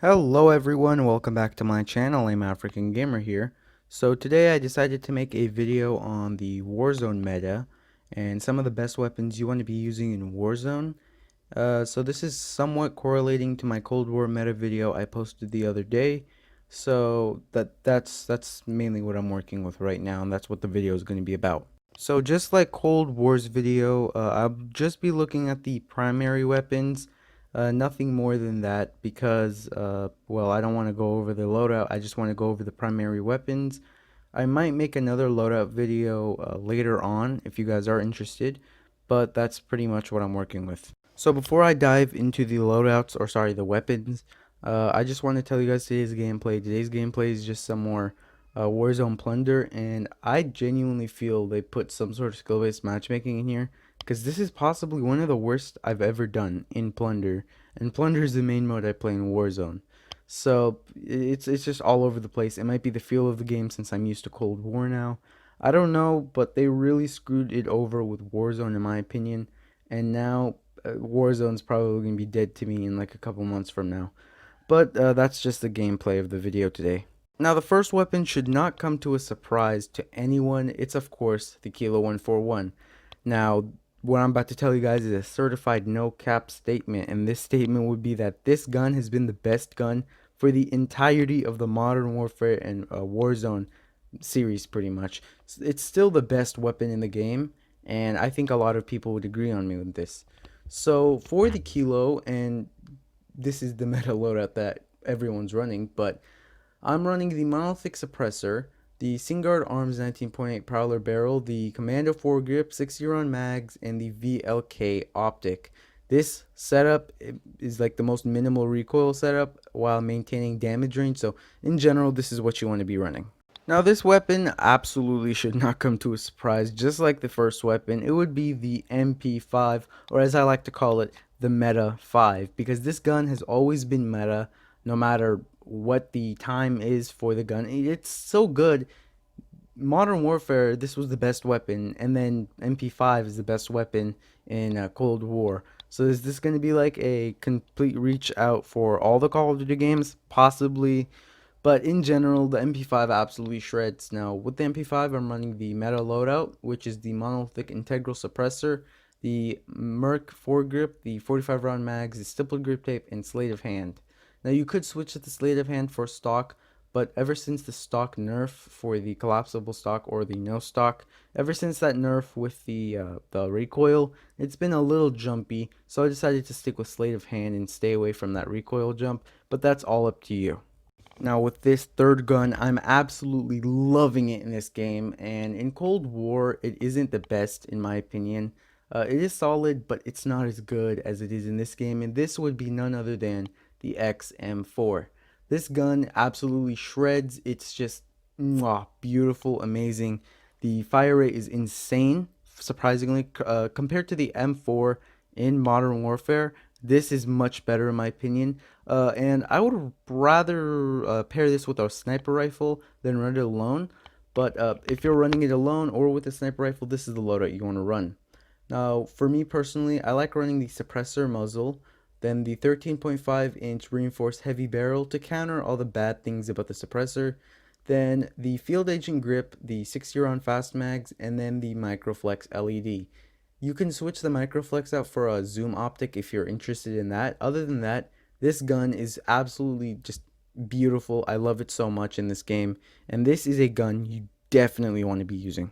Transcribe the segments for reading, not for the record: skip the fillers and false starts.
Hello everyone, welcome back to my channel. I'm African Gamer here. So today I decided to make a video on the Warzone meta and some of the best weapons you want to be using in Warzone. So this is somewhat correlating to my Cold War meta video I posted the other day. So that's mainly what I'm working with right now, and that's what the video is going to be about. So just like Cold War's video, I'll just be looking at the primary weapons, nothing more than that because, well, I don't want to go over the loadout, I just want to go over the primary weapons. I might make another loadout video later on if you guys are interested, but that's pretty much what I'm working with. So before I dive into the loadouts, or sorry, the weapons, I just want to tell you guys today's gameplay. Today's gameplay is just some more Warzone plunder, and I genuinely feel they put some sort of skill-based matchmaking in here because this is possibly one of the worst I've ever done in plunder, and plunder is the main mode I play in Warzone. So it's just all over the place. It might be the feel of the game since I'm used to Cold War now. I don't know, but they really screwed it over with Warzone in my opinion, and now Warzone's probably gonna be dead to me in like a couple months from now. But that's just the gameplay of the video today. Now, the first weapon should not come to a surprise to anyone. It's, of course, the Kilo 141. Now, what I'm about to tell you guys is a certified no-cap statement, and this statement would be that this gun has been the best gun for the entirety of the Modern Warfare and Warzone series, pretty much. It's still the best weapon in the game, and I think a lot of people would agree on me with this. So, for the Kilo, and this is the meta loadout that everyone's running, but I'm running the monolithic suppressor, the Singard Arms 19.8 Prowler barrel, the Commando foregrip, 60 round mags, and the VLK optic. This setup is like the most minimal recoil setup while maintaining damage range, so in general this is what you want to be running. Now this weapon absolutely should not come to a surprise. Just like the first weapon, it would be the MP5, or as I like to call it, the Meta 5, because this gun has always been meta no matter what the time is for the gun. It's so good. Modern Warfare, this was the best weapon, and then MP5 is the best weapon in Cold War. So is this going to be like a complete reach out for all the Call of Duty games? Possibly. But in general, the MP5 absolutely shreds. Now, with the MP5, I'm running the Meta Loadout, which is the monolithic integral suppressor, the Merc foregrip, the 45 round mags, the stippled grip tape, and sleight of hand. Now, you could switch to the sleight of hand for stock, but ever since the stock nerf for the collapsible stock or the no stock, ever since that nerf with the recoil, it's been a little jumpy, so I decided to stick with sleight of hand and stay away from that recoil jump, but that's all up to you. Now with this third gun, I'm absolutely loving it in this game, and in Cold War, it isn't the best in my opinion. It is solid, but it's not as good as it is in this game, and this would be none other than the XM4. This gun absolutely shreds. It's just mwah, beautiful, amazing. The fire rate is insane, surprisingly, compared to the M4 in Modern Warfare. This is much better in my opinion. And I would rather pair this with a sniper rifle than run it alone. But if you're running it alone or with a sniper rifle, this is the loadout you want to run. Now, for me personally, I like running the suppressor muzzle, then the 13.5-inch reinforced heavy barrel to counter all the bad things about the suppressor, then the field agent grip, the 60 round fast mags, and then the microflex LED. You can switch the microflex out for a zoom optic if you're interested in that. Other than that, this gun is absolutely just beautiful. I love it so much in this game, and this is a gun you definitely want to be using.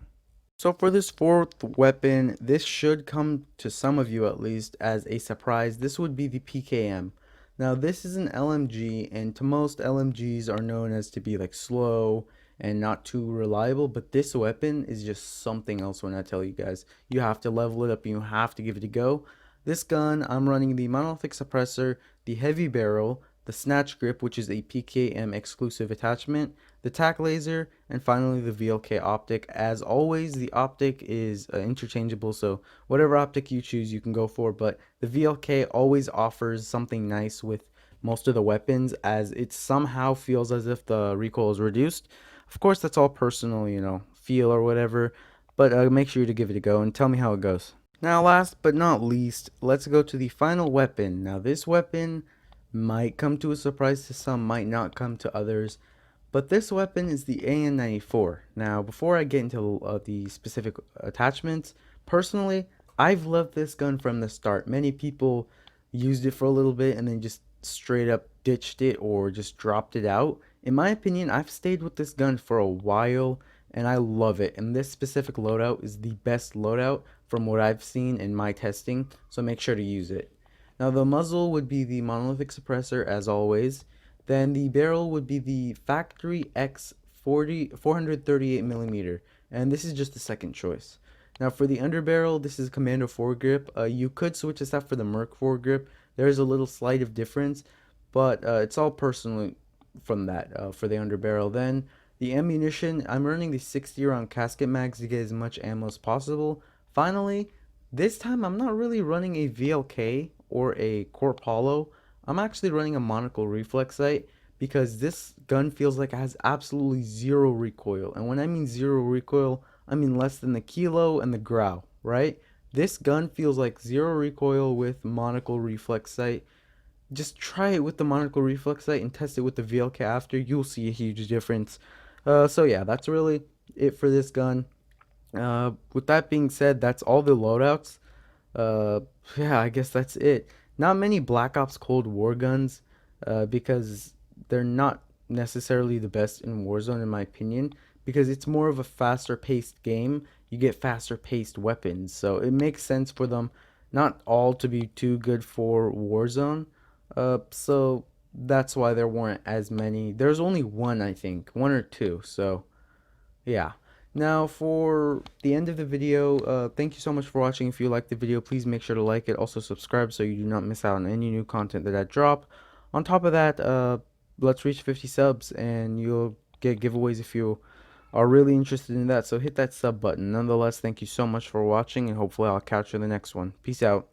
So for this fourth weapon, this should come to some of you at least as a surprise. This would be the PKM. Now this is an LMG, and to most LMGs are known as to be like slow and not too reliable, but this weapon is just something else when I tell you guys. You have to level it up and you have to give it a go. This gun, I'm running the monolithic suppressor, the heavy barrel, the snatch grip, which is a PKM exclusive attachment, the tac laser, and finally the VLK optic. As always, the optic is interchangeable, so whatever optic you choose you can go for, but the VLK always offers something nice with most of the weapons, as it somehow feels as if the recoil is reduced. Of course, that's all personal, feel or whatever, but make sure to give it a go and tell me how it goes. Now, last but not least, let's go to the final weapon. Now, this weapon might come to a surprise to some, might not come to others. But this weapon is the AN94. Now, before I get into the specific attachments, personally, I've loved this gun from the start. Many people used it for a little bit and then just straight up ditched it or just dropped it out. In my opinion, I've stayed with this gun for a while and I love it. And this specific loadout is the best loadout from what I've seen in my testing, so make sure to use it. Now, the muzzle would be the monolithic suppressor as always. Then the barrel would be the factory X40 438 millimeter, and this is just the second choice. Now for the underbarrel, this is Commando foregrip. You could switch this out for the Merc foregrip. There is a little slight of difference, but it's all personal from that for the underbarrel. Then the ammunition, I'm running the 60 round casket mags to get as much ammo as possible. Finally, this time I'm not really running a VLK or a Corp Hollow. I'm actually running a monocle reflex sight because this gun feels like it has absolutely zero recoil. And when I mean zero recoil, I mean less than the kilo and the growl, right? This gun feels like zero recoil with monocle reflex sight. Just try it with the monocle reflex sight and test it with the VLK after. You'll see a huge difference. So yeah, that's really it for this gun. With that being said, that's all the loadouts. Uh, yeah, I guess that's it. Not many Black Ops Cold War guns, because they're not necessarily the best in Warzone in my opinion, because it's more of a faster paced game. You get faster paced weapons, so it makes sense for them not all to be too good for Warzone. So that's why there weren't as many. There's only one, I think, one or two. So yeah. Now for the end of the video, thank you so much for watching. If you liked the video, please make sure to like it. Also subscribe so you do not miss out on any new content that I drop. On top of that, let's reach 50 subs and you'll get giveaways if you are really interested in that. So hit that sub button. Nonetheless, thank you so much for watching and hopefully I'll catch you in the next one. Peace out.